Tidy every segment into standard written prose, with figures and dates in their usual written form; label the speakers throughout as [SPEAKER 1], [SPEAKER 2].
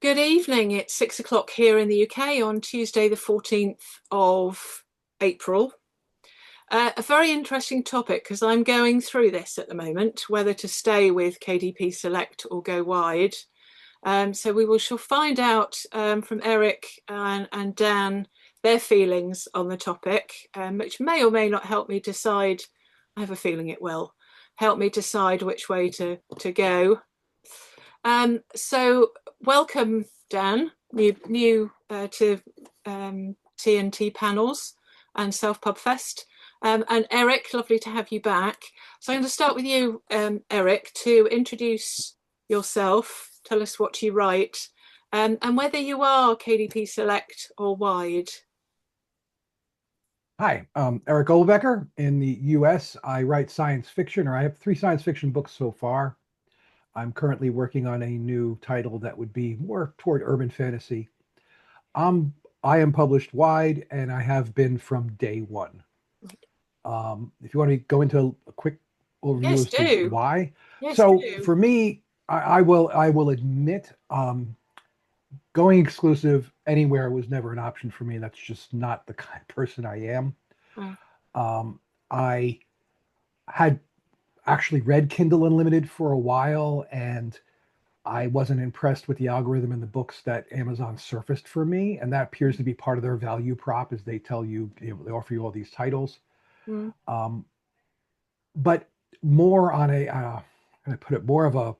[SPEAKER 1] Good evening. It's 6 o'clock here in the UK on Tuesday, the 14th of April. A very interesting topic because I'm going through this at the moment, whether to stay with KDP Select or go wide. So we shall find out from Eric and Dan their feelings on the topic, which may or may not help me decide. I have a feeling it will help me decide which way to go. So welcome, Dan, new to TNT panels and Self Pub Fest. And Eric, lovely to have you back. So I'm going to start with you, Eric, to introduce yourself, tell us what you write, and whether you are KDP Select or wide.
[SPEAKER 2] Hi, Eric Goebelbecker. In the US, I write science fiction, or I have three science fiction books so far. I'm currently working on a new title that would be more toward urban fantasy. I am published wide, and I have been from day one. If you want to go into a quick overview
[SPEAKER 1] Yes,
[SPEAKER 2] as to
[SPEAKER 1] do.
[SPEAKER 2] why.
[SPEAKER 1] Yes,
[SPEAKER 2] So
[SPEAKER 1] do.
[SPEAKER 2] for me, I will admit going exclusive anywhere was never an option for me. That's just not the kind of person I am.
[SPEAKER 1] Oh,
[SPEAKER 2] I had actually read Kindle Unlimited for a while, and I wasn't impressed with the algorithm in the books that Amazon surfaced for me, and that appears to be part of their value prop, as they tell you, they offer you all these titles.
[SPEAKER 1] mm,
[SPEAKER 2] Um, but more on I put it, more of a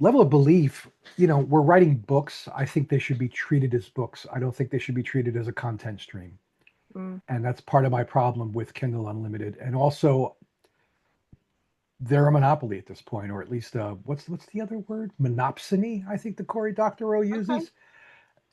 [SPEAKER 2] level of belief. We're writing books. I think they should be treated as books. I don't think they should be treated as a content stream,
[SPEAKER 1] mm.
[SPEAKER 2] and that's part of my problem with Kindle Unlimited. And also, they're a monopoly at this point, or at least what's the other word? Monopsony, I think the Cory Doctorow
[SPEAKER 1] Okay.
[SPEAKER 2] uses.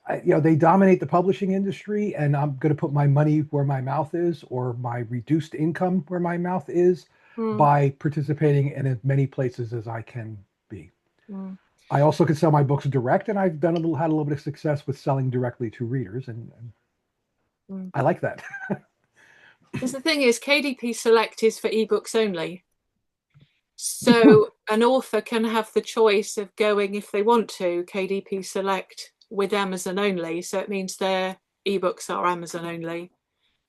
[SPEAKER 2] They dominate the publishing industry, and I'm going to put my money where my mouth is, or my reduced income where my mouth is,
[SPEAKER 1] Mm,
[SPEAKER 2] by participating in as many places as I can be.
[SPEAKER 1] mm,
[SPEAKER 2] I also can sell my books direct, and I've had a little bit of success with selling directly to readers, and
[SPEAKER 1] mm.
[SPEAKER 2] I like that.
[SPEAKER 1] Because the thing is, KDP Select is for ebooks only. So an author can have the choice of going, if they want to, KDP Select with Amazon only. So it means their ebooks are Amazon only.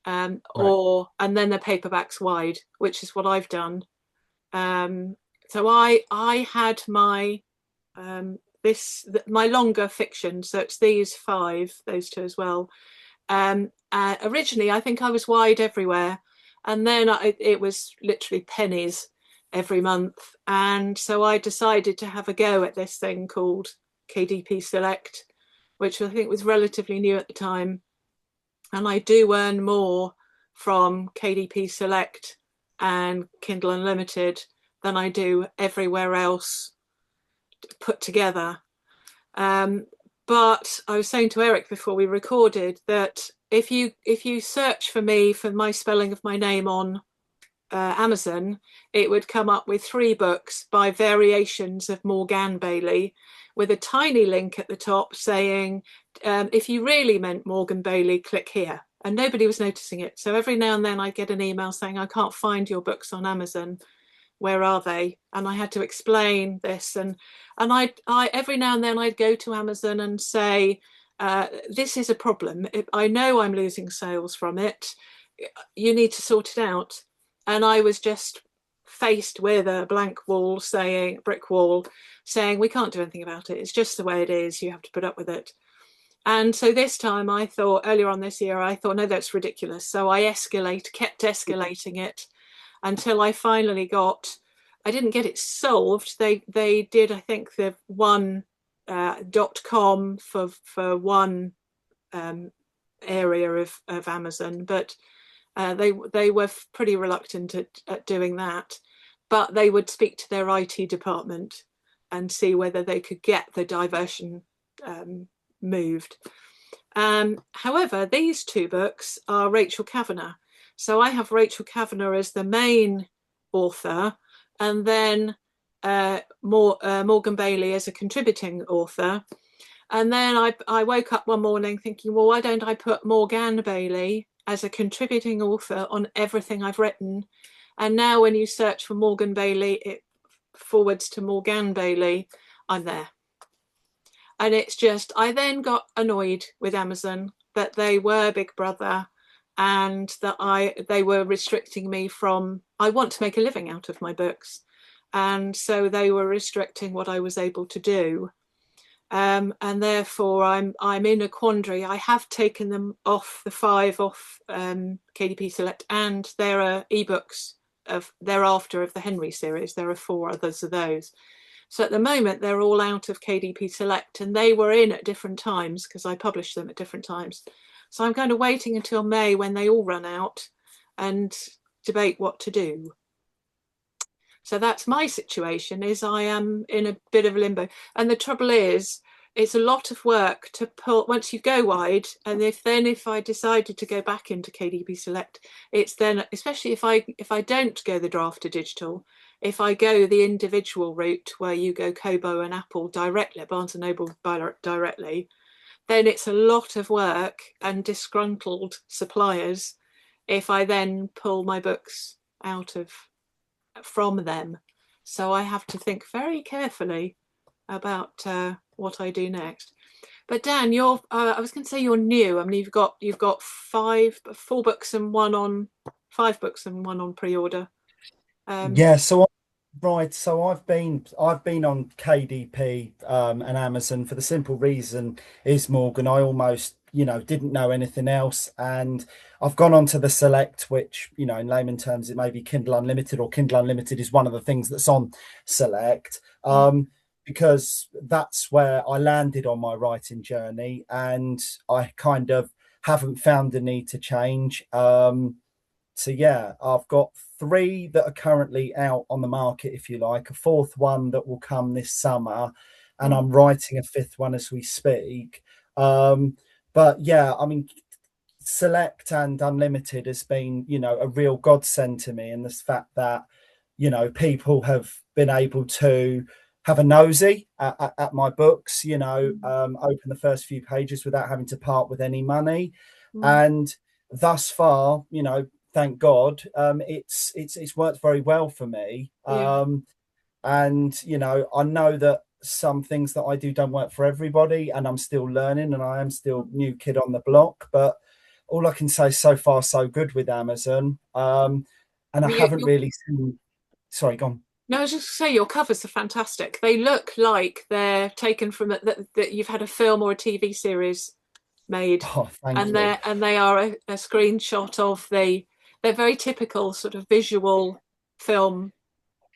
[SPEAKER 2] Right.
[SPEAKER 1] And then the paperbacks wide, which is what I've done. So I had my longer fiction, so it's these five, those two as well. Originally, I think I was wide everywhere, and then it was literally pennies every month. And so I decided to have a go at this thing called KDP Select, which I think was relatively new at the time. And I do earn more from KDP Select and Kindle Unlimited than I do everywhere else put together. Um, but I was saying to Eric before we recorded that if you search for me for my spelling of my name on Amazon, it would come up with three books by variations of Morgan Bailey, with a tiny link at the top saying, if you really meant Morgan Bailey, click here. And nobody was noticing it. So every now and then I get an email saying, I can't find your books on Amazon. Where are they? And I had to explain this. And I every now and then I'd go to Amazon and say, this is a problem. I know I'm losing sales from it. You need to sort it out. And I was just faced with a brick wall saying, we can't do anything about it. It's just the way it is. You have to put up with it. And so this time I thought, earlier on this year, I thought, no, that's ridiculous. So I kept escalating it until I finally I didn't get it solved. They did, I think, the one .com for one area of Amazon, but they were pretty reluctant at doing that. But they would speak to their IT department and see whether they could get the diversion moved. However, these two books are Rachel Kavanagh. So I have Rachel Kavanagh as the main author, and then Morgan Bailey as a contributing author. And then I woke up one morning thinking, well, why don't I put Morgan Bailey as a contributing author on everything I've written? And now when you search for Morgan Bailey, it forwards to Morgan Bailey. I'm there. And it's just, I then got annoyed with Amazon that they were Big Brother and that they were restricting me from, I want to make a living out of my books. And so they were restricting what I was able to do. And therefore I'm in a quandary. I have taken them off the 5 off KDP Select, and there are ebooks of thereafter of the Henry series. There are 4 others of those. So at the moment they're all out of KDP Select, and they were in at different times because I published them at different times. So I'm kind of waiting until May when they all run out and debate what to do. So that's my situation, is I am in a bit of a limbo. And the trouble is, it's a lot of work to pull once you go wide. And if I decided to go back into KDP Select, it's then, especially if I don't go the draft to digital, if I go the individual route where you go Kobo and Apple directly, Barnes and Noble directly, then it's a lot of work and disgruntled suppliers if I then pull my books out of from them. So I have to think very carefully about what I do next. But Dan, you're I was going to say you're new. I mean, you've got 4 books and one on 5 books and one on pre-order.
[SPEAKER 3] Yeah, so right, so I've been on KDP and Amazon for the simple reason is, Morgan, I almost, didn't know anything else, and I've gone on to the Select, which, in layman terms, it may be Kindle Unlimited, or Kindle Unlimited is one of the things that's on Select, because that's where I landed on my writing journey, and I kind of haven't found the need to change. So yeah, I've got 3 that are currently out on the market, if you like, a 4th one that will come this summer, and I'm writing a 5th one as we speak. But yeah, I mean, Select and Unlimited has been, a real godsend to me, and the fact that, people have been able to have a nosy at my books, open the first few pages without having to part with any money. And thus far, thank God, it's worked very well for me.
[SPEAKER 1] Yeah.
[SPEAKER 3] And I know that some things that I do don't work for everybody, and I'm still learning, and I am still new kid on the block. But all I can say, so far so good with Amazon. And I
[SPEAKER 1] Well,
[SPEAKER 3] haven't really seen. Sorry, go on.
[SPEAKER 1] no, I was just say your covers are fantastic. They look like they're taken from that you've had a film or a TV series made,
[SPEAKER 3] Oh, thank you.
[SPEAKER 1] they are a screenshot of they're very typical sort of visual film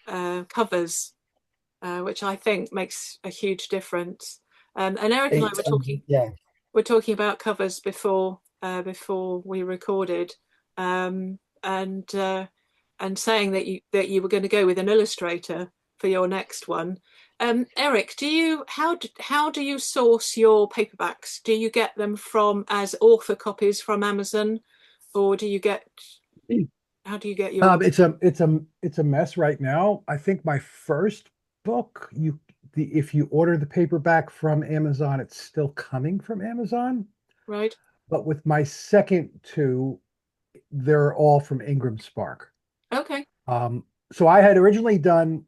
[SPEAKER 1] covers, which I think makes a huge difference. And Eric and I
[SPEAKER 3] Yeah.
[SPEAKER 1] were talking about covers before we recorded, um, and saying that you were going to go with an illustrator for your next one. Eric, how do you source your paperbacks? Do you get them from as author copies from Amazon, or how do you get your?
[SPEAKER 2] It's a mess right now. I think my first book, if you order the paperback from Amazon, it's still coming from Amazon.
[SPEAKER 1] Right.
[SPEAKER 2] But with my second 2, they're all from Ingram Spark.
[SPEAKER 1] Okay.
[SPEAKER 2] So I had originally done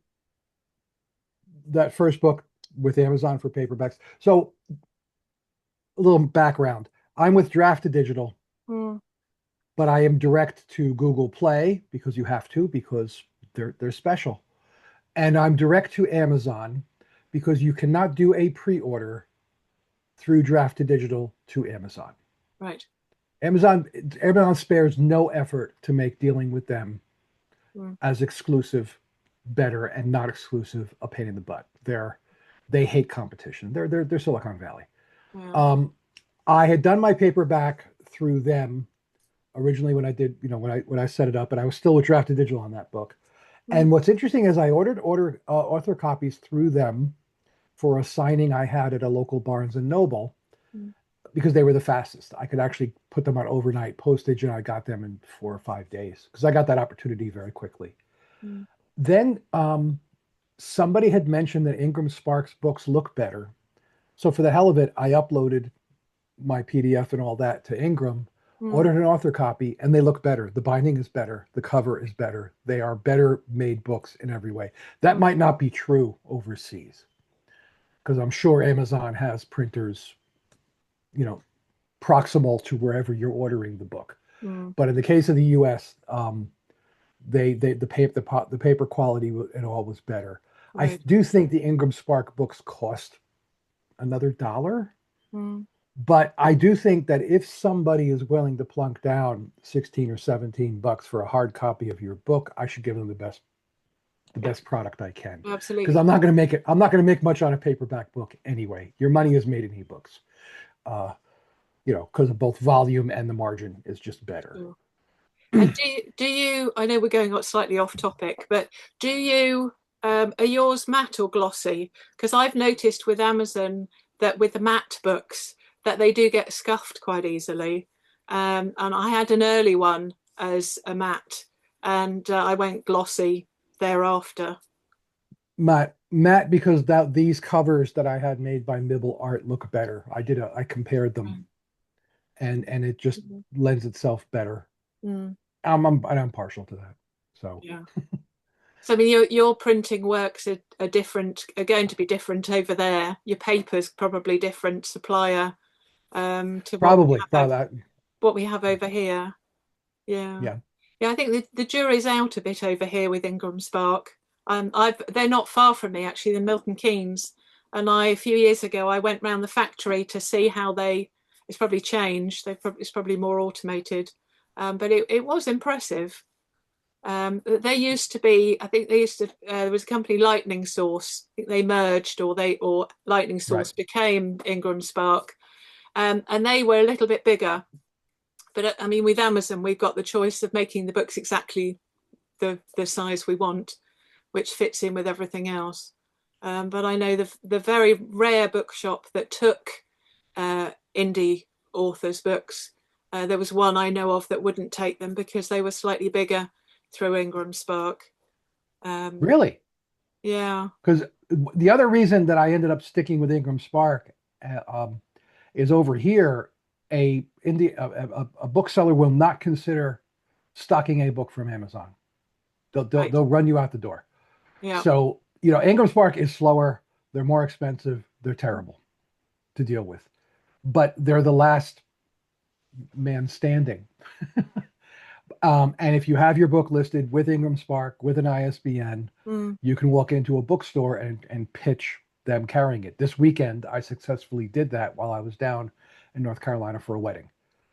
[SPEAKER 2] that first book with Amazon for paperbacks. So a little background. I'm with Draft to Digital, but I am direct to Google Play because you have to, because they're special. And I'm direct to Amazon because you cannot do a pre-order through Draft to Digital to Amazon.
[SPEAKER 1] Right.
[SPEAKER 2] Amazon spares no effort to make dealing with them as exclusive better, and not exclusive a pain in the butt. They hate competition. They're Silicon Valley.
[SPEAKER 1] Yeah.
[SPEAKER 2] I had done my paperback through them originally when I did, when I set it up, and I was still with Draft to Digital on that book. And what's interesting is I ordered author copies through them for a signing I had at a local Barnes and Noble, because they were the fastest. I could actually put them on overnight postage, and I got them in 4 or 5 days because I got that opportunity very quickly. Then somebody had mentioned that Ingram Sparks books look better. So for the hell of it, I uploaded my PDF and all that to Ingram, ordered an author copy, and they look better. The binding is better. The cover is better. They are better made books in every way. That might not be true overseas. because I'm sure Amazon has printers, you know, proximal to wherever you're ordering the book. But in the case of the U.S., the paper quality and all was better.
[SPEAKER 1] Right.
[SPEAKER 2] I do think the Ingram Spark books cost another dollar, but I do think that if somebody is willing to plunk down 16 or 17 bucks for a hard copy of your book, I should give them the best product I can.
[SPEAKER 1] Absolutely.
[SPEAKER 2] Because I'm not going to make much on a paperback book anyway. Your money is made in ebooks. Because of both volume and the margin is just better.
[SPEAKER 1] Sure. And do you, I know we're going slightly off topic, but do you, are yours matte or glossy? Because I've noticed with Amazon that with the matte books that they do get scuffed quite easily. And I had an early one as a matte, and I went glossy thereafter.
[SPEAKER 2] Matte because these covers that I had made by Mibble Art look better. I compared them, and it just lends itself better. I'm partial to that. So
[SPEAKER 1] yeah. So I mean, your printing works are going to be different over there. Your paper's probably different supplier to what we have over here. Yeah. I think the jury's out a bit over here with Ingram Spark. They're not far from me actually, the Milton Keynes, and a few years ago I went round the factory to see how it's probably changed. It's probably more automated, but it was impressive. They used to be, I think there was a company, Lightning Source. I think they merged, or Lightning Source became Ingram Spark, and they were a little bit bigger. But I mean, with Amazon, we've got the choice of making the books exactly the size we want, which fits in with everything else. But I know the very rare bookshop that took indie authors' books, there was one I know of that wouldn't take them because they were slightly bigger through Ingram Spark.
[SPEAKER 2] Really?
[SPEAKER 1] Yeah.
[SPEAKER 2] Because the other reason that I ended up sticking with Ingram Spark is over here, a bookseller will not consider stocking a book from Amazon. They'll run you out the door.
[SPEAKER 1] Yeah.
[SPEAKER 2] So Ingram Spark is slower. They're more expensive. They're terrible to deal with, but they're the last man standing. And if you have your book listed with Ingram Spark with an ISBN, you can walk into a bookstore and pitch them carrying it. This weekend, I successfully did that while I was down in North Carolina for a wedding.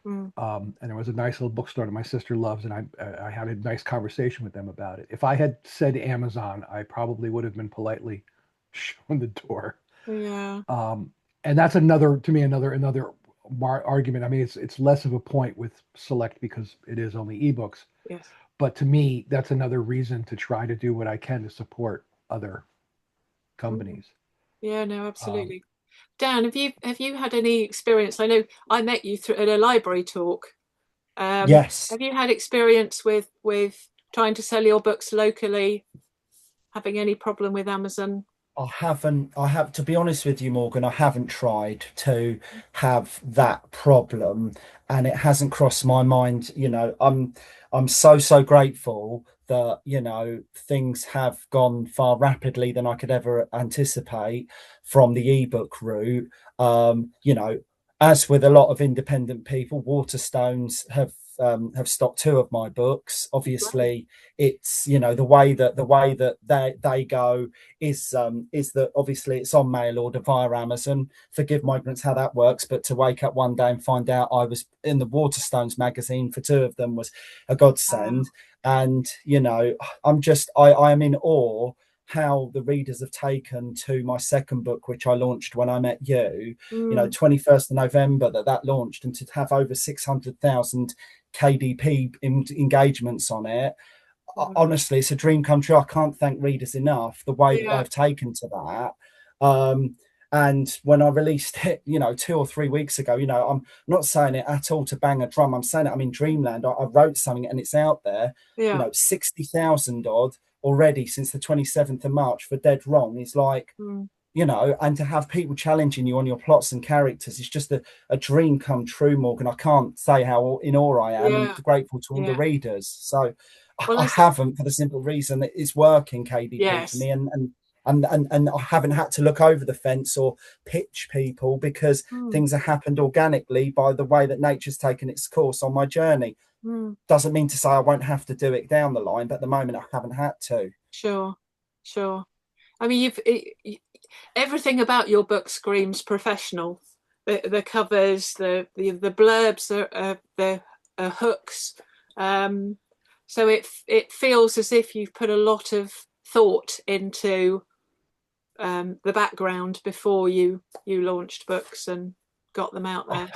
[SPEAKER 2] And there was a nice little bookstore that my sister loves, and I had a nice conversation with them about it. If I had said Amazon, I probably would have been politely shown the door.
[SPEAKER 1] Yeah.
[SPEAKER 2] And that's another argument. I mean, it's less of a point with Select because it is only ebooks.
[SPEAKER 1] Yes.
[SPEAKER 2] But to me, that's another reason to try to do what I can to support other companies.
[SPEAKER 1] Yeah, no, absolutely. Dan, have you had any experience? I know I met you at a library talk.
[SPEAKER 3] Yes.
[SPEAKER 1] Have you had experience with trying to sell your books locally? Having any problem with Amazon?
[SPEAKER 3] I have to be honest with you, Morgan, I haven't tried to have that problem, and it hasn't crossed my mind. I'm so grateful that things have gone far rapidly than I could ever anticipate from the ebook route. As with a lot of independent people, Waterstones have stocked 2 of my books. Obviously, it's the way that they go is that obviously it's on mail order via Amazon. Forgive my ignorance how that works, but to wake up one day and find out I was in the Waterstones magazine for 2 of them was a godsend. And I am in awe how the readers have taken to my second book, which I launched when I met you, 21st of November that launched, and to have over 600,000 KDP engagements on it. Honestly, it's a dream come true. I can't thank readers enough the way that they've taken to that. And when I released it, 2 or 3 weeks ago, I'm not saying it at all to bang a drum. I'm saying it, I'm in dreamland. I wrote something and it's out there. 60,000 odd already since the 27th of March for Dead Wrong is like, and to have people challenging you on your plots and characters is just a dream come true, Morgan. I can't say how in awe I am and grateful to all the readers. So I haven't, for the simple reason that it's working, KDP, for me. And and I haven't had to look over the fence or pitch people, because things have happened organically by the way that nature's taken its course on my journey. Doesn't mean to say I won't have to do it down the line, but at the moment I haven't had to.
[SPEAKER 1] Sure, sure. I mean, everything about your book screams professional. The covers, the blurbs, the hooks. So it feels as if you've put a lot of thought into the background before you launched books and got them out there.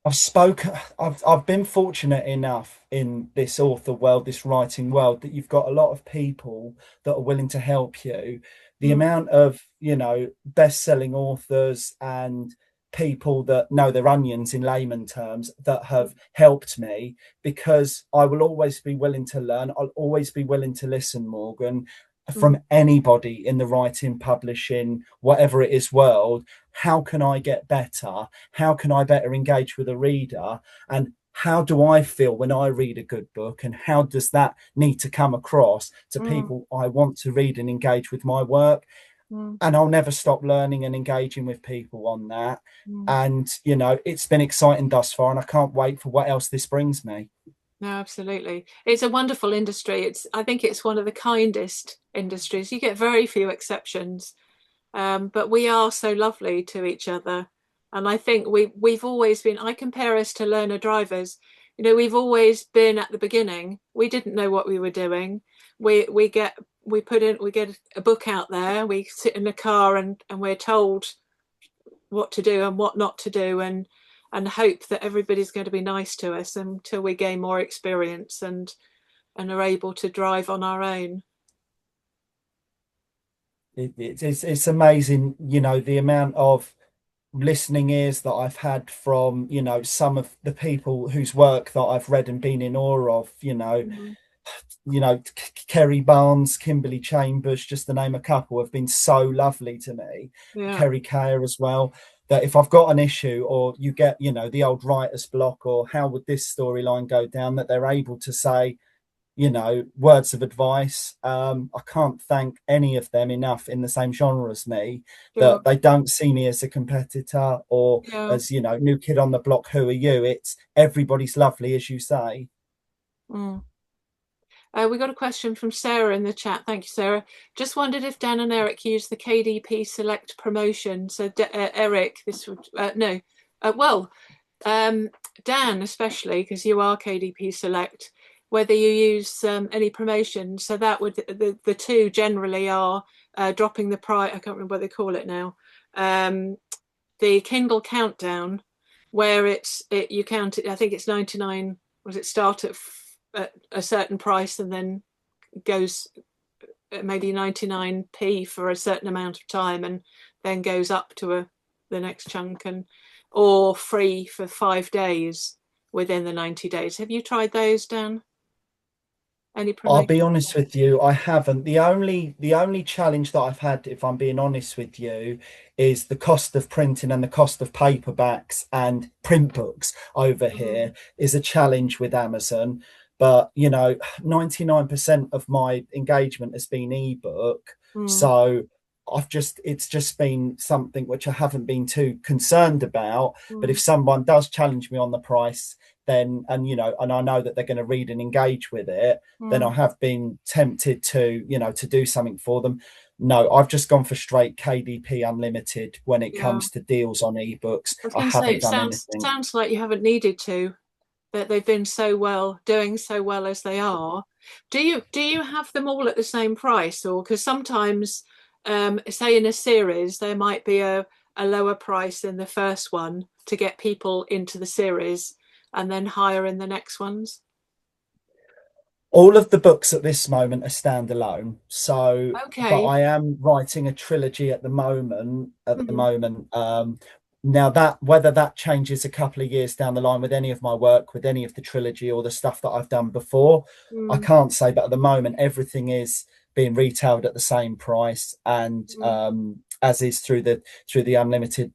[SPEAKER 3] I've been fortunate enough in this author world, this writing world, that you've got a lot of people that are willing to help you. The amount of, best-selling authors and people that know their onions in layman terms that have helped me, because I will always be willing to learn. I'll always be willing to listen, Morgan, from anybody in the writing, publishing, whatever it is world. How can I get better? How can I better engage with a reader? And how do I feel when I read a good book? And how does that need to come across to people I want to read and engage with my work? And I'll never stop learning and engaging with people on that. And, it's been exciting thus far, and I can't wait for what else this brings me.
[SPEAKER 1] No, absolutely. It's a wonderful industry. I think it's one of the kindest industries. You get very few exceptions, but we are so lovely to each other. And I think we've always been, I compare us to learner drivers. We've always been at the beginning. We didn't know what we were doing. We get a book out there. We sit in the car and we're told what to do and what not to do, and hope that everybody's going to be nice to us until we gain more experience and are able to drive on our own.
[SPEAKER 3] It's amazing, the amount of listening ears that I've had from, some of the people whose work that I've read and been in awe of, Kerry Barnes, Kimberly Chambers, just to name a couple, have been so lovely to me.
[SPEAKER 1] Yeah.
[SPEAKER 3] Kerry Kaya as well. That if I've got an issue, or you get, the old writer's block, or how would this storyline go down, that they're able to say, words of advice. I can't thank any of them enough in the same genre as me, that they don't see me as a competitor or as, new kid on the block, who are you? It's everybody's lovely, as you say.
[SPEAKER 1] We got a question from Sarah in the chat. Thank you, Sarah. Just wondered if Dan and Eric use the KDP Select promotion. So Eric, this would Dan especially, because you are KDP Select, whether you use any promotion. So that would the two generally are dropping the price. I can't remember what they call it now. The Kindle Countdown, where you count it. I think it's 99. Was it start at a certain price and then goes maybe 99p for a certain amount of time, and then goes up to the next chunk, or free for 5 days within the 90 days. Have you tried those, Dan? Any promotion?
[SPEAKER 3] I'll be honest with you, I haven't. The only challenge that I've had, if I'm being honest with you, is the cost of printing and the cost of paperbacks and print books over here is a challenge with Amazon. But 99% of my engagement has been ebook, so it's just been something which I haven't been too concerned about. But if someone does challenge me on the price, then and I know that they're going to read and engage with it, then I have been tempted to to do something for them. No, I've just gone for straight KDP Unlimited when it comes to deals on ebooks. I haven't done anything.
[SPEAKER 1] Sounds like you haven't needed to. That they've been doing so well as they are. Do you have them all at the same price, or because sometimes, say in a series, there might be a lower price in the first one to get people into the series, and then higher in the next ones?
[SPEAKER 3] All of the books at this moment are standalone. So,
[SPEAKER 1] okay.
[SPEAKER 3] But I am writing a trilogy at the moment. Now that whether that changes a couple of years down the line with any of my work, with any of the trilogy or the stuff that I've done before, I can't say. But at the moment, everything is being retailed at the same price, and as is through the Unlimited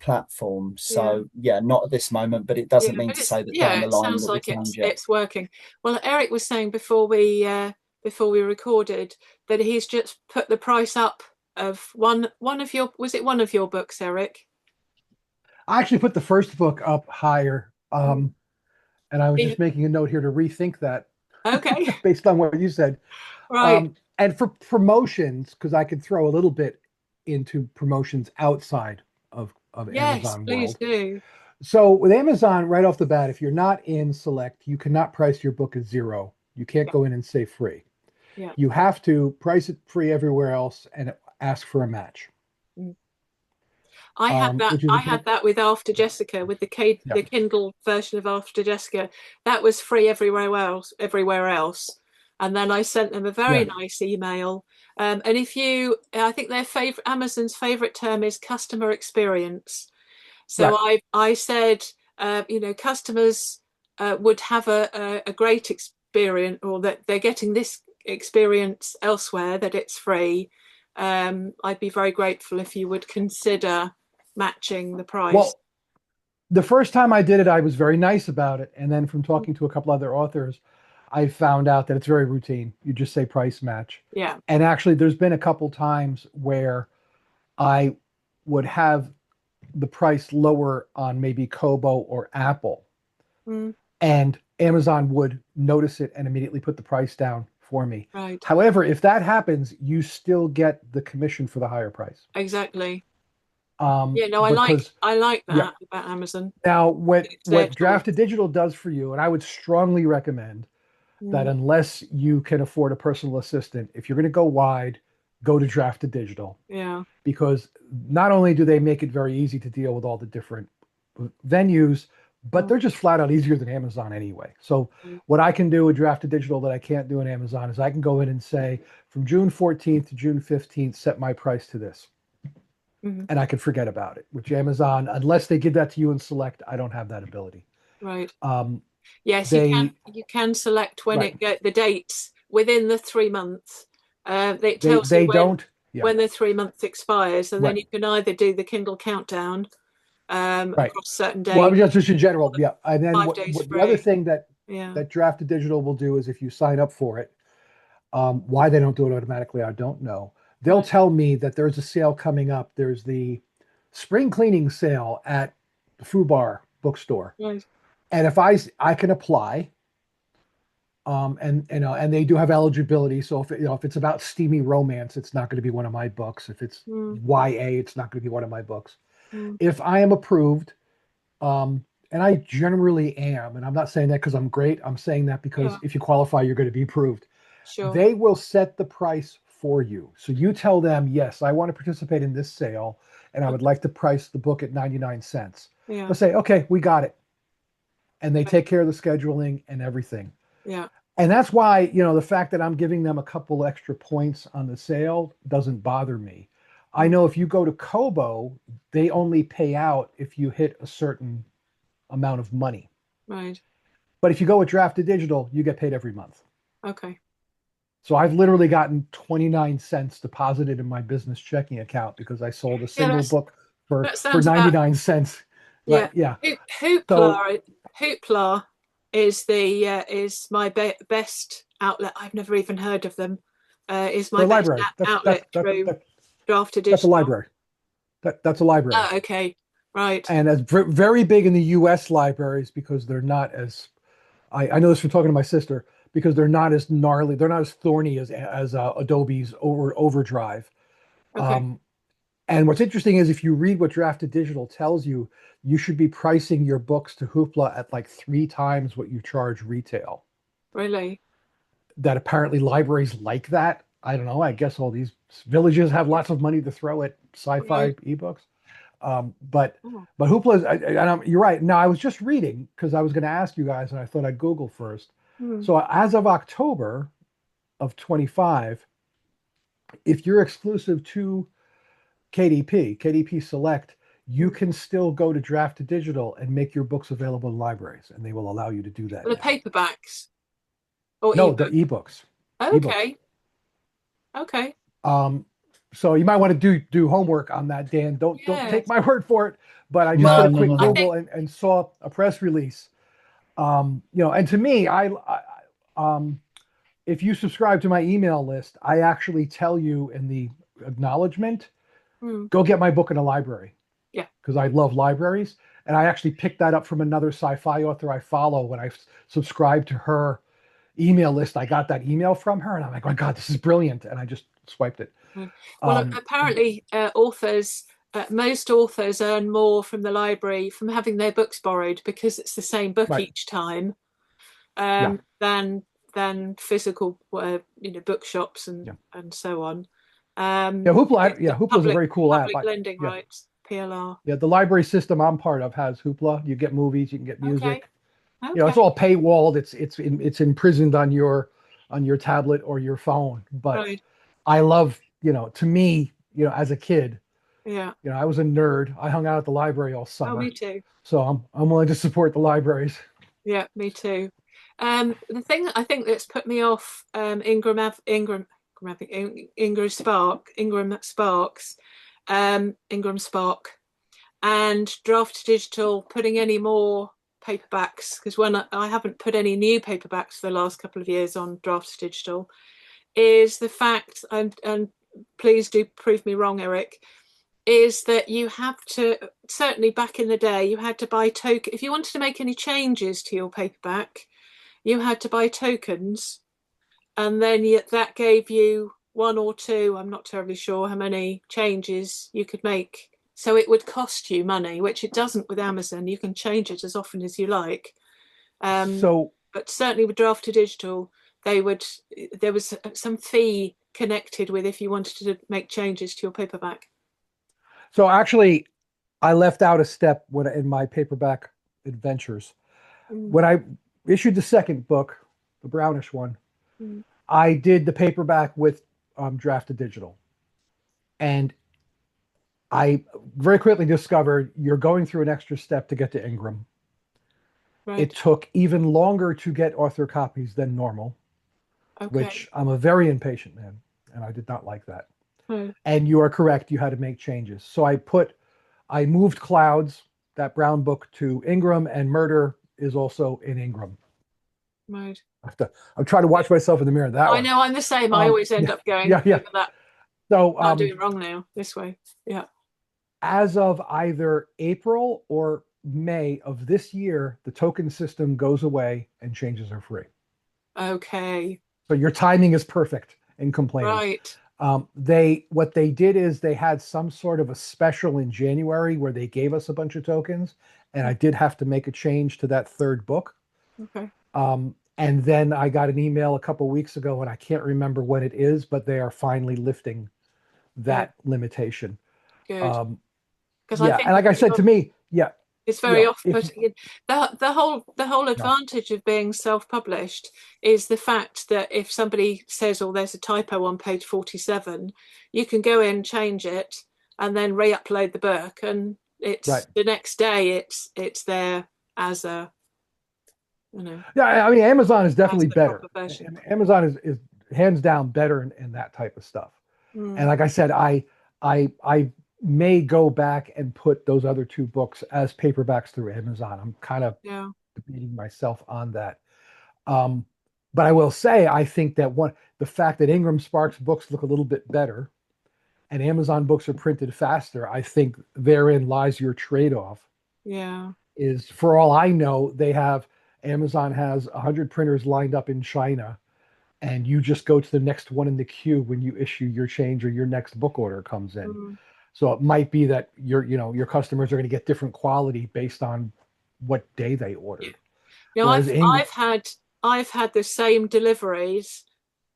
[SPEAKER 3] platform. So not at this moment, but it doesn't mean to say that down the line
[SPEAKER 1] sounds like it's working. Well, Eric was saying before we recorded that he's just put the price up of one of your, was it one of your books, Eric?
[SPEAKER 2] I actually put the first book up higher. And I was just making a note here to rethink that
[SPEAKER 1] Okay.
[SPEAKER 2] based on what you said.
[SPEAKER 1] Right.
[SPEAKER 2] And for promotions, because I could throw a little bit into promotions outside of
[SPEAKER 1] Yes,
[SPEAKER 2] Amazon
[SPEAKER 1] please
[SPEAKER 2] world.
[SPEAKER 1] do.
[SPEAKER 2] So with Amazon, right off the bat, if you're not in Select, you cannot price your book as zero. You can't
[SPEAKER 1] Yeah.
[SPEAKER 2] go in and say free.
[SPEAKER 1] Yeah.
[SPEAKER 2] You have to price it free everywhere else and ask for a match.
[SPEAKER 1] Mm. I had that.
[SPEAKER 2] Which is
[SPEAKER 1] I had that with After Jessica, with
[SPEAKER 2] yeah,
[SPEAKER 1] the Kindle version of After Jessica. That was free everywhere else. Everywhere else, and then I sent them a very
[SPEAKER 2] yeah,
[SPEAKER 1] nice email. And if you, I think their favorite, Amazon's favorite term is customer experience. So
[SPEAKER 2] right.
[SPEAKER 1] I said, customers would have a great experience, or that they're getting this experience elsewhere, that it's free. I'd be very grateful if you would consider matching the price.
[SPEAKER 2] Well, the first time I did it, I was very nice about it. And then from talking to a couple other authors, I found out that it's very routine. You just say price match.
[SPEAKER 1] Yeah.
[SPEAKER 2] And actually, there's been a couple times where I would have the price lower on maybe Kobo or Apple,
[SPEAKER 1] Mm,
[SPEAKER 2] and Amazon would notice it and immediately put the price down for me.
[SPEAKER 1] right.
[SPEAKER 2] However, if that happens, you still get the commission for the higher price.
[SPEAKER 1] Exactly. Yeah. No,
[SPEAKER 2] Because
[SPEAKER 1] I like
[SPEAKER 2] yeah,
[SPEAKER 1] that about Amazon.
[SPEAKER 2] now
[SPEAKER 1] It's their
[SPEAKER 2] what
[SPEAKER 1] choice.
[SPEAKER 2] Drafted Digital does for you, and I would strongly recommend that
[SPEAKER 1] Mm,
[SPEAKER 2] unless you can afford a personal assistant, if you're going to go wide, go to Drafted Digital,
[SPEAKER 1] yeah.
[SPEAKER 2] because not only do they make it very easy to deal with all the different venues, but
[SPEAKER 1] Mm,
[SPEAKER 2] they're just flat out easier than Amazon anyway. So what I can do with Drafted Digital that I can't do in Amazon is I can go in and say from June 14th to June 15th, set my price to this.
[SPEAKER 1] mm,
[SPEAKER 2] And I can forget about it. Which Amazon, unless they give that to you in Select, I don't have that ability.
[SPEAKER 1] right.
[SPEAKER 2] Um,
[SPEAKER 1] Yes,
[SPEAKER 2] they
[SPEAKER 1] you can select when
[SPEAKER 2] right.
[SPEAKER 1] it get the dates within the 3 months. It
[SPEAKER 2] They
[SPEAKER 1] tells you
[SPEAKER 2] they don't. Yeah.
[SPEAKER 1] when the 3 months expires, and then
[SPEAKER 2] Right.
[SPEAKER 1] you can either do the Kindle countdown
[SPEAKER 2] Right.
[SPEAKER 1] across certain
[SPEAKER 2] Well, I
[SPEAKER 1] days,
[SPEAKER 2] mean, just in general, yeah. And then
[SPEAKER 1] 5 days
[SPEAKER 2] what the other
[SPEAKER 1] free.
[SPEAKER 2] thing that
[SPEAKER 1] Yeah.
[SPEAKER 2] that Drafted Digital will do is if you sign up for it, why they don't do it automatically, I don't know. They'll
[SPEAKER 1] Right.
[SPEAKER 2] tell me that there's a sale coming up. There's the spring cleaning sale at the Fubar bookstore,
[SPEAKER 1] Right.
[SPEAKER 2] and if I can apply, and and they do have eligibility. So if it's about steamy romance, it's not going to be one of my books. If it's
[SPEAKER 1] Mm,
[SPEAKER 2] YA, it's not going to be one of my books.
[SPEAKER 1] mm,
[SPEAKER 2] If I am approved, and I generally am, and I'm not saying that because I'm great. I'm saying that because
[SPEAKER 1] yeah.
[SPEAKER 2] if you qualify, you're going to be approved.
[SPEAKER 1] Sure.
[SPEAKER 2] They will set the price for you. So you tell them, yes, I want to participate in this sale, and I would like to price the book at 99 cents.
[SPEAKER 1] Yeah.
[SPEAKER 2] They'll say, okay, we got it. And they
[SPEAKER 1] Right.
[SPEAKER 2] take care of the scheduling and everything.
[SPEAKER 1] Yeah.
[SPEAKER 2] And that's why, the fact that I'm giving them a couple extra points on the sale doesn't bother me. I
[SPEAKER 1] Mm,
[SPEAKER 2] know if you go to Kobo, they only pay out if you hit a certain amount of money.
[SPEAKER 1] right.
[SPEAKER 2] But if you go with Drafted Digital, you get paid every month.
[SPEAKER 1] Okay.
[SPEAKER 2] So I've literally gotten 29 cents deposited in my business checking account because I sold a
[SPEAKER 1] Yeah,
[SPEAKER 2] single book
[SPEAKER 1] that
[SPEAKER 2] for
[SPEAKER 1] sounds about
[SPEAKER 2] 99 cents. Right.
[SPEAKER 1] yeah.
[SPEAKER 2] Yeah. So
[SPEAKER 1] Hoopla is the is my best outlet. I've never even heard of them. Is my
[SPEAKER 2] for a
[SPEAKER 1] best
[SPEAKER 2] library,
[SPEAKER 1] outlet through Drafted
[SPEAKER 2] that's a
[SPEAKER 1] Digital.
[SPEAKER 2] library. That's a library.
[SPEAKER 1] Oh, okay. Right.
[SPEAKER 2] And that's very big in the US libraries because they're not as, I know this from talking to my sister, because they're not as gnarly, they're not as thorny as Adobe's Overdrive.
[SPEAKER 1] Okay.
[SPEAKER 2] Um, And what's interesting is if you read what Drafted Digital tells you, you should be pricing your books to Hoopla at like 3 times what you charge retail.
[SPEAKER 1] Really?
[SPEAKER 2] That apparently libraries like that. I don't know. I guess all these villages have lots of money to throw at sci-fi
[SPEAKER 1] Right.
[SPEAKER 2] ebooks. But
[SPEAKER 1] Oh.
[SPEAKER 2] Hoopla is, you're right. Now I was just reading because I was going to ask you guys, and I thought I'd Google first.
[SPEAKER 1] Hmm.
[SPEAKER 2] So as of October of 25, if you're exclusive to KDP Select, you
[SPEAKER 1] Hmm.
[SPEAKER 2] can still go to Draft to Digital and make your books available in libraries, and they will allow you to do that
[SPEAKER 1] The
[SPEAKER 2] now.
[SPEAKER 1] paperbacks or
[SPEAKER 2] No, the
[SPEAKER 1] ebook.
[SPEAKER 2] ebooks, ebooks.
[SPEAKER 1] Okay. Okay.
[SPEAKER 2] Um, so you might want to do homework on that, Dan. Don't take
[SPEAKER 1] Yes.
[SPEAKER 2] my word for it, but I just did
[SPEAKER 3] No,
[SPEAKER 2] a
[SPEAKER 3] no,
[SPEAKER 2] quick
[SPEAKER 3] no,
[SPEAKER 1] I
[SPEAKER 3] no.
[SPEAKER 2] Google
[SPEAKER 1] think
[SPEAKER 2] and saw a press release. And to me, um, if you subscribe to my email list, I actually tell you in the acknowledgement,
[SPEAKER 1] Mm.
[SPEAKER 2] go get my book in a library.
[SPEAKER 1] Yeah.
[SPEAKER 2] Because I love libraries. And I actually picked that up from another sci-fi author I follow. When I subscribed to her email list, I got that email from her, and I'm like, my God, this is brilliant. And I just swiped it.
[SPEAKER 1] Well, apparently most authors earn more from the library from having their books borrowed, because it's the same book
[SPEAKER 2] Right.
[SPEAKER 1] each time,
[SPEAKER 2] Yeah.
[SPEAKER 1] than physical bookshops
[SPEAKER 2] Yeah.
[SPEAKER 1] and so on.
[SPEAKER 2] Hoopla's a very cool app.
[SPEAKER 1] Public lending rights, PLR.
[SPEAKER 2] Yeah, the library system I'm part of has Hoopla. You get movies, you can get
[SPEAKER 1] Okay.
[SPEAKER 2] music. It's all paywalled. It's imprisoned on your tablet or your phone. But
[SPEAKER 1] Right.
[SPEAKER 2] I love, to me, as a kid,
[SPEAKER 1] Yeah.
[SPEAKER 2] I was a nerd. I hung out at the library all summer.
[SPEAKER 1] Oh, me too.
[SPEAKER 2] So I'm willing to support the libraries.
[SPEAKER 1] Yeah, me too. The thing I think that's put me off Ingram Spark and Draft Digital putting any more paperbacks, because when I haven't put any new paperbacks for the last couple of years on Draft Digital, is the fact, and please do prove me wrong, Eric, is that you have to, certainly back in the day, you had to buy token. If you wanted to make any changes to your paperback, you had to buy tokens, and then that gave you one or two, I'm not terribly sure how many changes you could make. So it would cost you money, which it doesn't with Amazon. You can change it as often as you like. But certainly with Draft to Digital, there was some fee connected with if you wanted to make changes to your paperback.
[SPEAKER 2] So actually, I left out a step in my paperback adventures. When I issued the second book, the brownish one, I did the paperback with Draft to Digital. And I very quickly discovered you're going through an extra step to get to Ingram. Right. It took even longer to get author copies than normal, which I'm a very impatient man, and I did not like that. And you are correct, you had to make changes. So I moved Clouds, that brown book, to Ingram, and Murder is also in Ingram.
[SPEAKER 1] Right.
[SPEAKER 2] I'm trying to watch myself in the mirror that way.
[SPEAKER 1] I know, I'm the same. I always end up going, that.
[SPEAKER 2] So
[SPEAKER 1] I'm doing wrong now, this way. Yeah.
[SPEAKER 2] As of either April or May of this year, the token system goes away and changes are free.
[SPEAKER 1] Okay.
[SPEAKER 2] So your timing is perfect in complaining.
[SPEAKER 1] Right.
[SPEAKER 2] What they did is they had some sort of a special in January where they gave us a bunch of tokens, and I did have to make a change to that third book.
[SPEAKER 1] Okay.
[SPEAKER 2] And then I got an email a couple weeks ago, and I can't remember when it is, but they are finally lifting that limitation.
[SPEAKER 1] Good.
[SPEAKER 2] And like I said, to me,
[SPEAKER 1] it's very off-putting. The whole advantage of being self-published is the fact that if somebody says, "Oh, there's a typo on page 47," you can go in, change it, and then re-upload the book, and it's the next day. It's there as a,
[SPEAKER 2] Yeah, I mean, Amazon is definitely better. Amazon is hands down better in that type of stuff. And like I said, I may go back and put those other two books as paperbacks through Amazon. I'm kind of debating myself on that. But I will say, I think that the fact that Ingram Sparks books look a little bit better and Amazon books are printed faster, I think therein lies your trade-off.
[SPEAKER 1] Yeah.
[SPEAKER 2] Is, for all I know, Amazon has 100 printers lined up in China, and you just go to the next one in the queue when you issue your change or your next book order comes in. So it might be that your customers are going to get different quality based on what day they ordered.
[SPEAKER 1] I've had the same deliveries.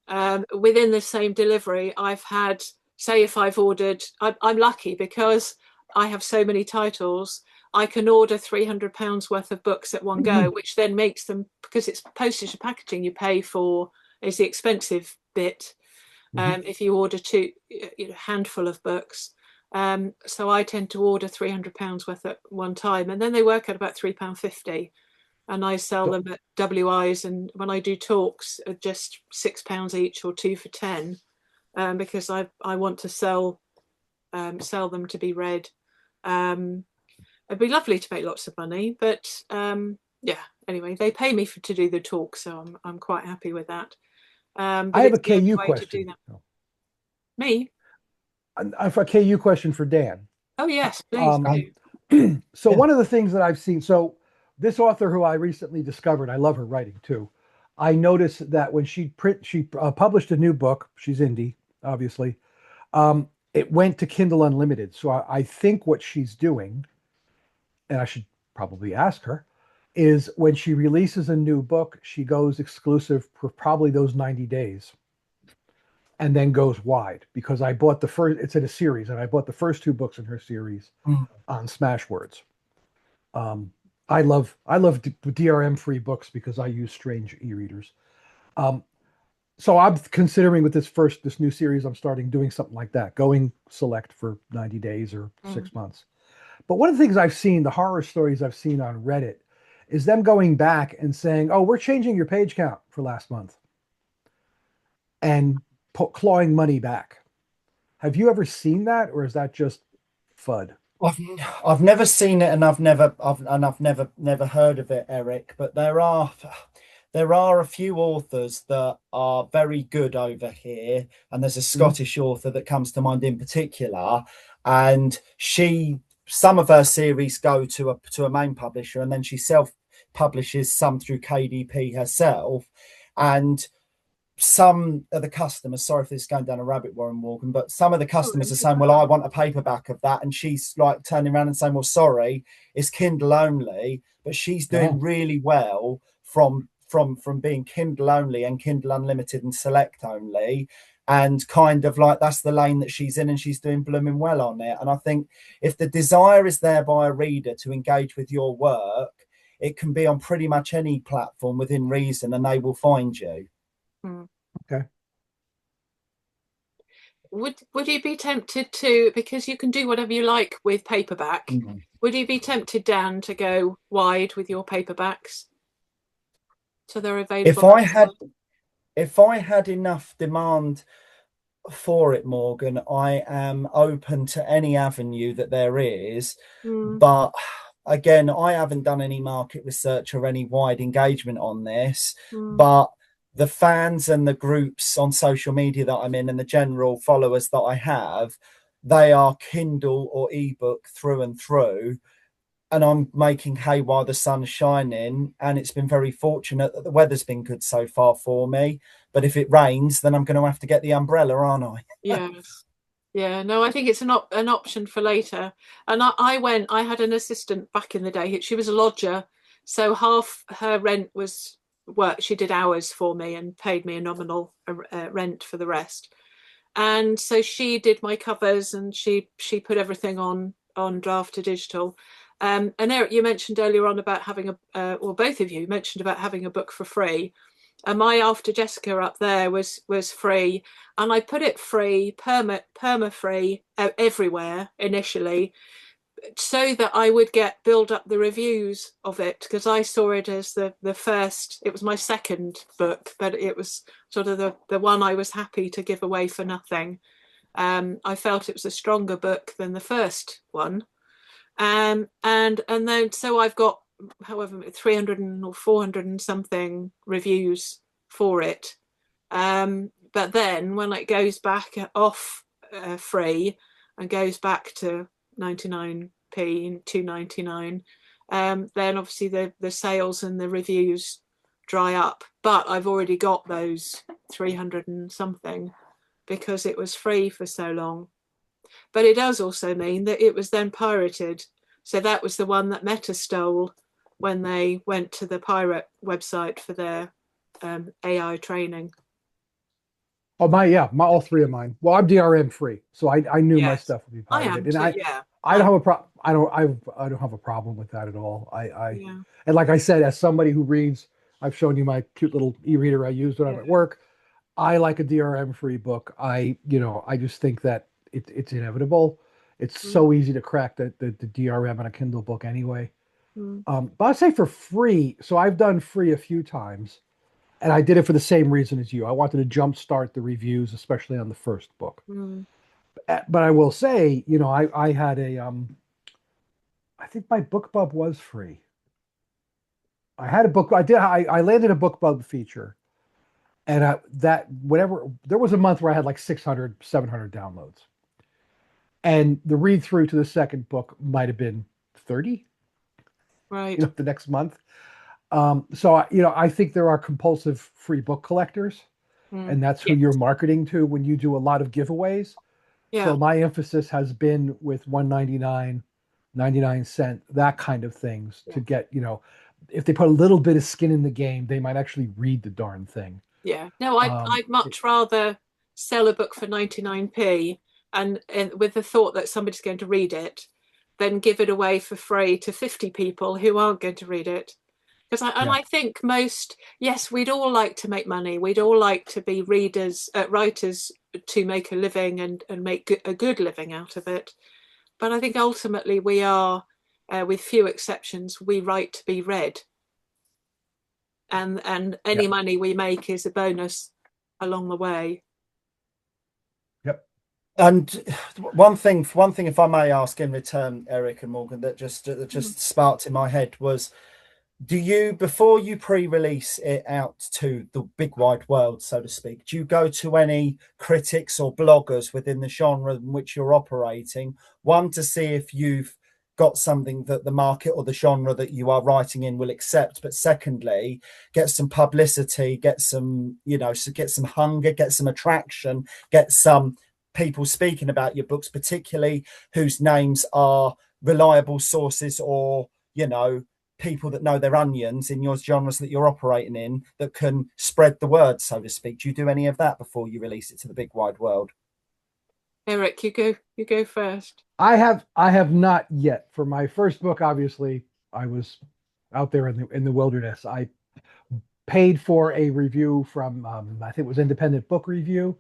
[SPEAKER 1] Within the same delivery, I've had, say, if I've ordered, I'm lucky because I have so many titles. I can order £300 worth of books at one go, which then makes them, because it's postage and packaging you pay for, is the expensive bit. If you order handful of books. So I tend to order £300 worth at one time, and then they work at about £3.50, and I sell them at WIs, and when I do talks are just £6 each or 2 for 10, because I want to sell them to be read. It'd be lovely to make lots of money, but anyway, they pay me to do the talk, so I'm quite happy with that.
[SPEAKER 2] I have a KU question.
[SPEAKER 1] Me?
[SPEAKER 2] A KU question for Dan.
[SPEAKER 1] Oh yes, please
[SPEAKER 2] Um,
[SPEAKER 1] do.
[SPEAKER 2] so
[SPEAKER 3] Yeah.
[SPEAKER 2] one of the things that I've seen, so this author who I recently discovered, I love her writing too. I noticed that when she published a new book. She's indie, obviously. It went to Kindle Unlimited. So I think what she's doing, and I should probably ask her, is when she releases a new book, she goes exclusive for probably those 90 days and then goes wide because I bought the first, it's in a series, and I bought the first two books in her series
[SPEAKER 3] Mm.
[SPEAKER 2] on Smashwords. Um, I love DRM free books because I use strange e-readers. Um, so I'm considering with this new series I'm starting doing something like that, going select for 90 days or
[SPEAKER 1] Mm.
[SPEAKER 2] 6 months. But one of the things I've seen, the horror stories I've seen on Reddit, is them going back and saying, "Oh, we're changing your page count for last month," and clawing money back. Have you ever seen that, or is that just FUD?
[SPEAKER 3] I've I've never seen it, and I've never heard of it, Eric. But there are a few authors that are very good over here, and there's a
[SPEAKER 2] Mhm.
[SPEAKER 3] Scottish author that comes to mind in particular, and some of her series go to a main publisher, and then she self publishes some through KDP herself, and some of the customers, sorry if this is going down a rabbit warren, Morgan, but some of the
[SPEAKER 1] Oh,
[SPEAKER 3] customers are saying, well, I want a paperback of that. And she's like turning around and saying, well, sorry, it's Kindle only, but she's doing
[SPEAKER 2] Oh,
[SPEAKER 3] really well from being Kindle only and Kindle Unlimited and Select only. And kind of like that's the lane that she's in, and she's doing blooming well on it. And I think if the desire is there by a reader to engage with your work, it can be on pretty much any platform within reason, and they will find you.
[SPEAKER 1] Mm.
[SPEAKER 2] okay.
[SPEAKER 1] Would you be tempted to, because you can do whatever you like with paperback,
[SPEAKER 3] Mm.
[SPEAKER 1] would you be tempted, Dan, to go wide with your paperbacks so they're
[SPEAKER 3] If
[SPEAKER 1] available
[SPEAKER 3] I had
[SPEAKER 1] outside?
[SPEAKER 3] if I had enough demand for it, Morgan, I am open to any avenue that there is.
[SPEAKER 1] Mm.
[SPEAKER 3] But again, I haven't done any market research or any wide engagement on this.
[SPEAKER 1] Mm.
[SPEAKER 3] But the fans and the groups on social media that I'm in and the general followers that I have, they are Kindle or ebook through and through, and I'm making hay while the sun's shining. And it's been very fortunate that the weather's been good so far for me. But if it rains, then I'm going to have to get the umbrella, aren't I?
[SPEAKER 1] Yes. Yeah, no, I think it's an option for later. And I had an assistant back in the day. She was a lodger, so half her rent was work. She did hours for me and paid me a nominal rent for the rest. And so she did my covers, and she put everything on draft to digital. And Eric, you mentioned earlier on about having or both of you mentioned about having a book for free. And my After Jessica up there was free, and I put it free, perma free everywhere initially, so that I would build up the reviews of it, because I saw it as the first. It was my second book, but it was sort of the one I was happy to give away for nothing. I felt it was a stronger book than the first one, and then so I've got however 300 or 400 and something reviews for it. But then when it goes back off free and goes back to 99p, 2.99, then obviously the sales and the reviews dry up. But I've already got those 300 and something because it was free for so long. But it does also mean that it was then pirated. So that was the one that Meta stole when they went to the pirate website for their AI training.
[SPEAKER 2] Oh my, yeah, my all three of mine. Well, I'm DRM free, so I knew my
[SPEAKER 1] Yes,
[SPEAKER 2] stuff would be
[SPEAKER 1] I
[SPEAKER 2] pirated,
[SPEAKER 1] am
[SPEAKER 2] and
[SPEAKER 1] too. Yeah,
[SPEAKER 2] I don't have a problem. I don't have a problem with that at all.
[SPEAKER 1] yeah,
[SPEAKER 2] And like I said, as somebody who reads, I've shown you my cute little e-reader I use when I'm
[SPEAKER 1] yeah.
[SPEAKER 2] at work. I like a DRM free book. I just think that it's inevitable. It's
[SPEAKER 1] Mm,
[SPEAKER 2] so easy to crack the DRM on a Kindle book anyway.
[SPEAKER 1] mm,
[SPEAKER 2] But I'd say for free. So I've done free a few times, and I did it for the same reason as you. I wanted to jumpstart the reviews, especially on the first book.
[SPEAKER 1] mm,
[SPEAKER 2] But I will say, I had I think my BookBub was free. I had a book. I landed a BookBub feature, and that whatever there was a month where I had like 600, 700 downloads. And the read through to the second book might have been 30,
[SPEAKER 1] Right.
[SPEAKER 2] the next month. So, I think there are compulsive free book collectors,
[SPEAKER 1] Mm.
[SPEAKER 2] and that's who
[SPEAKER 1] Yeah.
[SPEAKER 2] you're marketing to when you do a lot of giveaways. So
[SPEAKER 1] Yeah.
[SPEAKER 2] my emphasis has been with 199, 99¢, that kind of things
[SPEAKER 1] Yeah.
[SPEAKER 2] to get, if they put a little bit of skin in the game, they might actually read the darn thing.
[SPEAKER 1] Yeah. No, I'd
[SPEAKER 2] It,
[SPEAKER 1] much rather sell a book for 99p and with the thought that somebody's going to read it than give it away for free to 50 people who aren't going to read it. Because
[SPEAKER 2] yeah,
[SPEAKER 1] I think yes, we'd all like to make money. We'd all like to be writers to make a living and make a good living out of it. But I think ultimately we are, with few exceptions, we write to be read, and
[SPEAKER 2] yeah,
[SPEAKER 1] any money we make is a bonus along the way.
[SPEAKER 2] yep.
[SPEAKER 3] And one thing, if I may ask in return, Eric and Morgan, that
[SPEAKER 1] Mm.
[SPEAKER 3] just sparked in my head was, do you, before you pre-release it out to the big wide world, so to speak, do you go to any critics or bloggers within the genre in which you're operating? One, to see if you've got something that the market or the genre that you are writing in will accept, but secondly, get some publicity, get some, get some hunger, get some attraction, get some people speaking about your books, particularly whose names are reliable sources, or people that know their onions in your genres that you're operating in, that can spread the word, so to speak. Do you do any of that before you release it to the big wide world?
[SPEAKER 1] Eric, you go first.
[SPEAKER 2] I have not yet. For my first book, obviously, I was out there in the wilderness. I paid for a review from, I think it was Independent Book Review.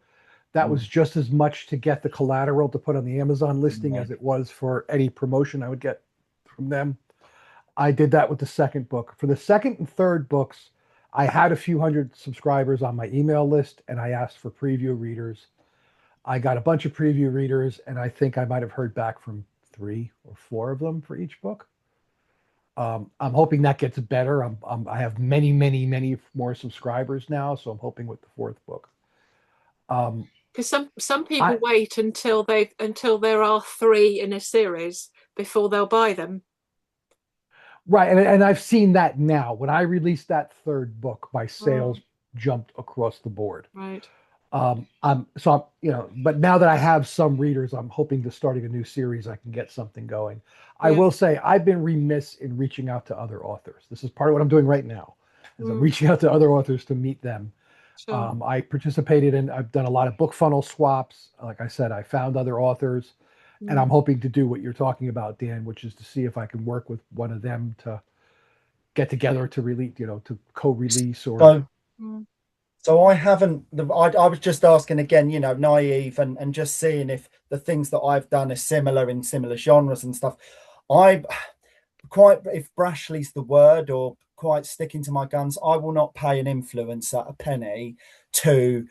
[SPEAKER 2] That was just as much to get the collateral to put on the Amazon listing
[SPEAKER 3] Yeah.
[SPEAKER 2] as it was for any promotion I would get from them. I did that with the second book. For the second and third books, I had a few hundred subscribers on my email list, and I asked for preview readers. I got a bunch of preview readers, and I think I might have heard back from 3 or 4 of them for each book. I'm hoping that gets better. I have many, many, many more subscribers now, so I'm hoping with the fourth book. Um,
[SPEAKER 1] Because some people
[SPEAKER 2] I
[SPEAKER 1] wait until there are three in a series before they'll buy them.
[SPEAKER 2] Right, and I've seen that now. When I released that third book, my sales
[SPEAKER 1] Mm.
[SPEAKER 2] jumped across the board.
[SPEAKER 1] Right.
[SPEAKER 2] But now that I have some readers, I'm hoping to starting a new series, I can get something going. I
[SPEAKER 1] Yeah.
[SPEAKER 2] will say I've been remiss in reaching out to other authors. This is part of what I'm doing right now, is I'm
[SPEAKER 1] Mm.
[SPEAKER 2] reaching out to other authors to meet them.
[SPEAKER 1] Sure.
[SPEAKER 2] I've done a lot of book funnel swaps. Like I said, I found other authors, and I'm
[SPEAKER 1] Mm.
[SPEAKER 2] hoping to do what you're talking about, Dan, which is to see if I can work with one of them to get together to release, to co-release or.
[SPEAKER 3] So,
[SPEAKER 1] Mm.
[SPEAKER 3] so I haven't. I was just asking again, naive, and just seeing if the things that I've done are similar in similar genres and stuff. I quite, if brashly's the word, or quite sticking to my guns, I will not pay an influencer a penny to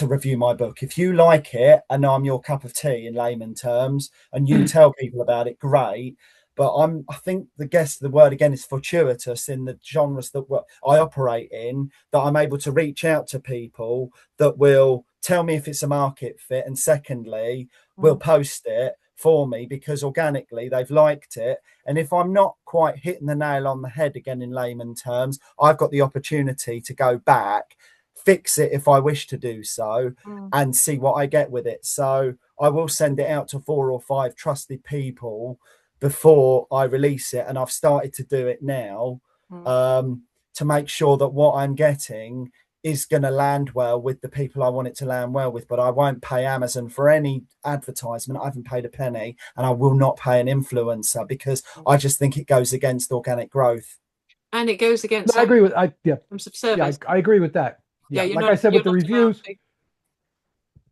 [SPEAKER 3] review my book. If you like it and I'm your cup of tea in layman terms, and you tell people about it, great. But I think the word again is fortuitous in the genres that I operate in, that I'm able to reach out to people that will tell me if it's a market fit, and secondly, will
[SPEAKER 1] Mm.
[SPEAKER 3] post it for me because organically they've liked it. And if I'm not quite hitting the nail on the head, again in layman terms, I've got the opportunity to go back, fix it if I wish to do so,
[SPEAKER 1] Mm.
[SPEAKER 3] and see what I get with it. So I will send it out to 4 or 5 trusted people before I release it. And I've started to do it now,
[SPEAKER 1] Mm.
[SPEAKER 3] to make sure that what I'm getting is going to land well with the people I want it to land well with. But I won't pay Amazon for any advertisement. I haven't paid a penny, and I will not pay an influencer because I just think it goes against organic growth.
[SPEAKER 1] And it goes
[SPEAKER 2] No,
[SPEAKER 1] against
[SPEAKER 2] I
[SPEAKER 1] other
[SPEAKER 2] agree with I yeah
[SPEAKER 1] forms of
[SPEAKER 2] yeah
[SPEAKER 1] service.
[SPEAKER 2] I agree with that.
[SPEAKER 1] Yeah,
[SPEAKER 2] Yeah, like I said with
[SPEAKER 1] you're
[SPEAKER 2] the
[SPEAKER 1] not allowed
[SPEAKER 2] reviews,
[SPEAKER 1] to.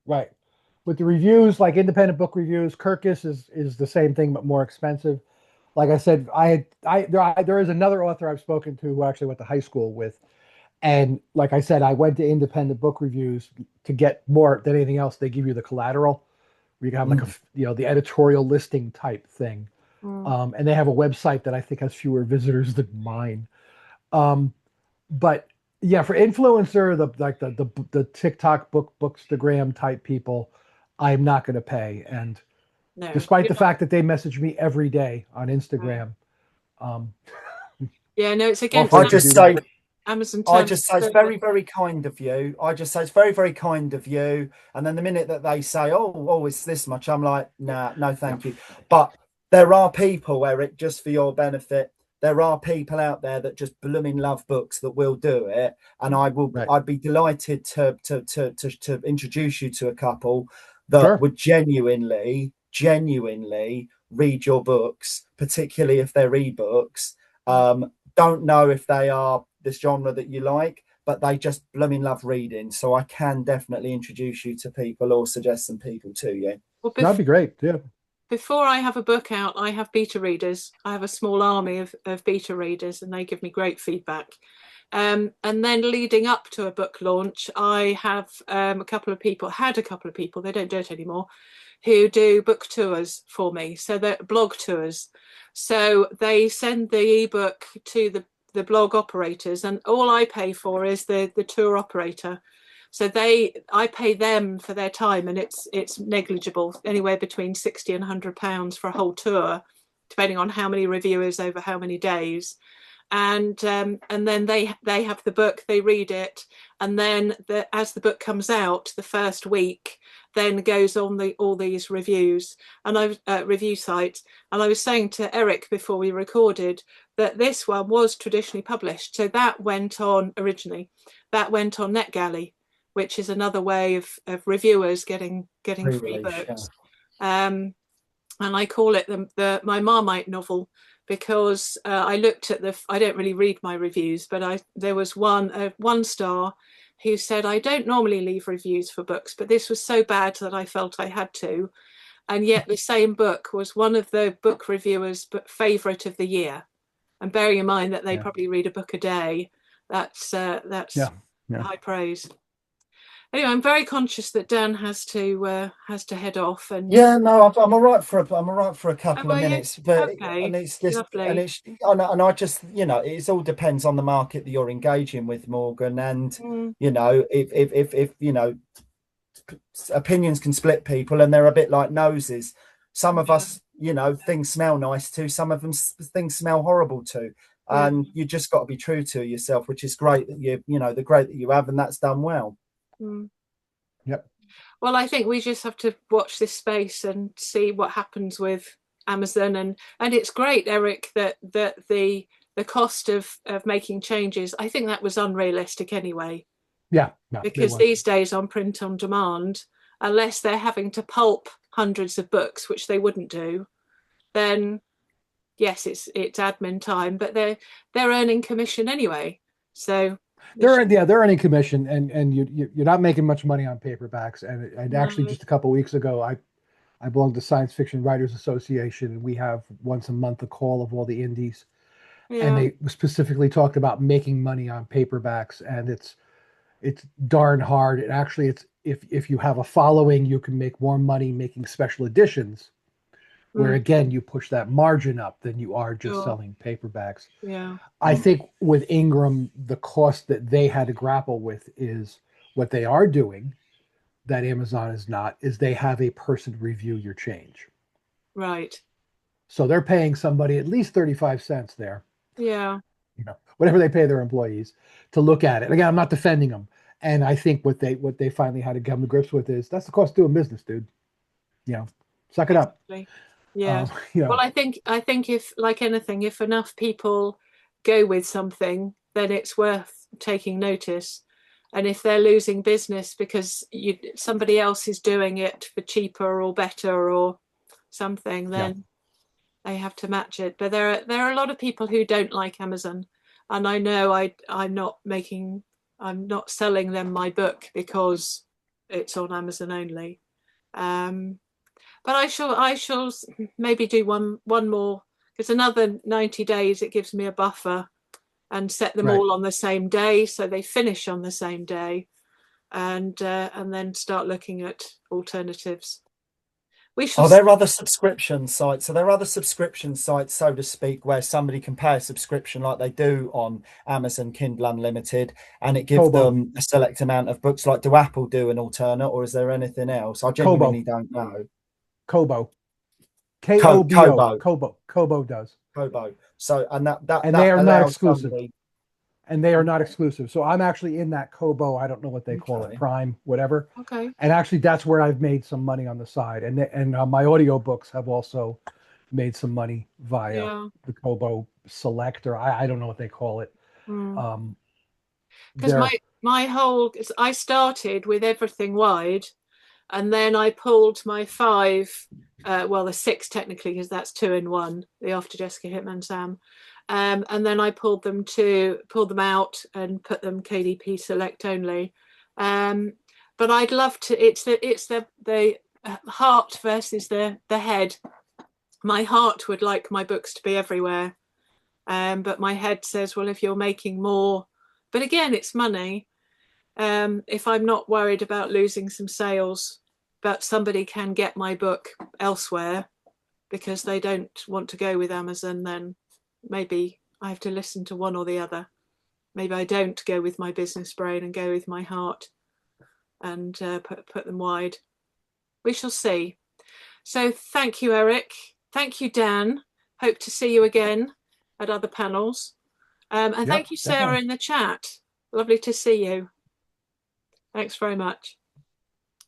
[SPEAKER 2] right? With the reviews, like independent book reviews, Kirkus is the same thing but more expensive. Like I said, there is another author I've spoken to who I actually went to high school with, and like I said, I went to independent book reviews to get more than anything else. They give you the collateral, where you can have like
[SPEAKER 3] Mm.
[SPEAKER 2] the editorial listing type thing,
[SPEAKER 1] Mm.
[SPEAKER 2] and they have a website that I think has fewer visitors than mine. Um, but yeah, for influencer, the TikTok bookstagram type people, I'm not going to pay. And
[SPEAKER 1] No.
[SPEAKER 2] despite the fact that they message me every day on Instagram.
[SPEAKER 1] Yeah, no, it's against
[SPEAKER 3] I just say,
[SPEAKER 1] Amazon
[SPEAKER 3] I
[SPEAKER 1] terms
[SPEAKER 3] just
[SPEAKER 1] of
[SPEAKER 3] say it's
[SPEAKER 1] service.
[SPEAKER 3] very, very kind of you. I just say it's very, very kind of you. And then the minute that they say, oh, it's this much, I'm like, nah, no, thank you. But there are people, Eric, just for your benefit, there are people out there that just blooming love books that will do it. And I'd be delighted to introduce you to a couple that would genuinely read your books, particularly if they're ebooks. Don't know if they are this genre that you like, but they just blooming love reading. So I can definitely introduce you to people or suggest some people to you.
[SPEAKER 1] Well,
[SPEAKER 2] That'd be great. Yeah.
[SPEAKER 1] Before I have a book out, I have beta readers. I have a small army of beta readers, and they give me great feedback. And then leading up to a book launch, I have had a couple of people, they don't do it anymore, who do book tours for me. So they're blog tours. So they send the ebook to the blog operators, and all I pay for is the tour operator. So I pay them for their time, and it's negligible, anywhere between £60 and £100 for a whole tour, depending on how many reviewers over how many days. And then they have the book, they read it, and then as the book comes out, the first week then goes on all these reviews and review sites. And I was saying to Eric before we recorded that this one was traditionally published, so that went on NetGalley, which is another way of reviewers getting free books. Yeah. And I call it my Marmite novel, because I looked at I don't really read my reviews, but there was one star who said, I don't normally leave reviews for books, but this was so bad that I felt I had to. And yet the same book was one of the book reviewers' favourite of the year. And bearing in mind that they probably read a book a day, that's high praise. Anyway, I'm very conscious that Dan has to head off. And
[SPEAKER 3] yeah, no, I'm all right for a couple of minutes, but
[SPEAKER 1] okay.
[SPEAKER 3] And it's just
[SPEAKER 1] Lovely.
[SPEAKER 3] and it's and I just it all depends on the market that you're engaging with, Morgan, and if opinions can split people, and they're a bit like noses. Some of us, things smell nice too. Some of them things smell horrible too. And you just got to be true to yourself, which is great that you have, and that's done well.
[SPEAKER 2] Yep.
[SPEAKER 1] Well, I think we just have to watch this space and see what happens with Amazon, and it's great, Eric, that the cost of making changes, I think that was unrealistic anyway.
[SPEAKER 2] Yeah. No,
[SPEAKER 1] because these days on print on demand, unless they're having to pulp hundreds of books, which they wouldn't do, then yes, it's admin time, but they're earning commission anyway. So
[SPEAKER 2] they're earning commission, and you're not making much money on paperbacks. And actually, just a couple of weeks ago, I belong to Science Fiction Writers Association, and we have once a month a call of all the indies, and they specifically talked about making money on paperbacks, and it's darn hard. And actually, it's if you have a following, you can make more money making special editions, where again you push that margin up than you are just selling paperbacks.
[SPEAKER 1] Yeah,
[SPEAKER 2] I think with Ingram, the cost that they had to grapple with is what they are doing that Amazon is not, is they have a person review your change.
[SPEAKER 1] Right.
[SPEAKER 2] So they're paying somebody at least 35 cents there.
[SPEAKER 1] Yeah.
[SPEAKER 2] Whatever they pay their employees to look at it. Again, I'm not defending them. And I think what they finally had to come to grips with is that's the cost of doing business, dude. Suck it up.
[SPEAKER 1] Yeah. Well, I think if, like anything, if enough people go with something, then it's worth taking notice. And if they're losing business because somebody else is doing it for cheaper or better or something, then they have to match it. But there are a lot of people who don't like Amazon, and I know I'm not selling them my book because it's on Amazon only. But I shall maybe do one more, because another 90 days it gives me a buffer, and set them all on the same day so they finish on the same day, and then start looking at alternatives.
[SPEAKER 3] Are there other subscription sites? Are there other subscription sites, so to speak, where somebody can pay a subscription like they do on Amazon Kindle Unlimited, and it gives them a select amount of books? Like, do Apple do an alternate, or is there anything else? I genuinely don't know.
[SPEAKER 2] Kobo. Kobo.
[SPEAKER 3] Kobo.
[SPEAKER 2] Kobo does.
[SPEAKER 3] Kobo. So, and
[SPEAKER 2] And they
[SPEAKER 3] that
[SPEAKER 2] are not
[SPEAKER 3] allows
[SPEAKER 2] exclusive.
[SPEAKER 3] somebody.
[SPEAKER 2] And they are not exclusive. So I'm actually in that Kobo. I don't know what they call it,
[SPEAKER 3] Okay.
[SPEAKER 2] Prime, whatever.
[SPEAKER 1] Okay.
[SPEAKER 2] And actually, that's where I've made some money on the side. And my audiobooks have also made some money via
[SPEAKER 1] Yeah.
[SPEAKER 2] the Kobo Select, or I don't know what they call it.
[SPEAKER 1] Because
[SPEAKER 2] They're
[SPEAKER 1] my whole, I started with everything wide, and then I pulled my 5, well, the 6 technically, because that's 2 in 1, the After Jessica Hitman Sam. And then I pulled them out and put them KDP Select only. But I'd love to. It's the heart versus the head. My heart would like my books to be everywhere, but my head says, well, if you're making more, but again, it's money. If I'm not worried about losing some sales, but somebody can get my book elsewhere because they don't want to go with Amazon, then maybe I have to listen to one or the other. Maybe I don't go with my business brain and go with my heart and put them wide. We shall see. So thank you, Eric. Thank you, Dan. Hope to see you again at other panels. And thank you, Sarah,
[SPEAKER 2] definitely.
[SPEAKER 1] in the chat. Lovely to see you. Thanks very much.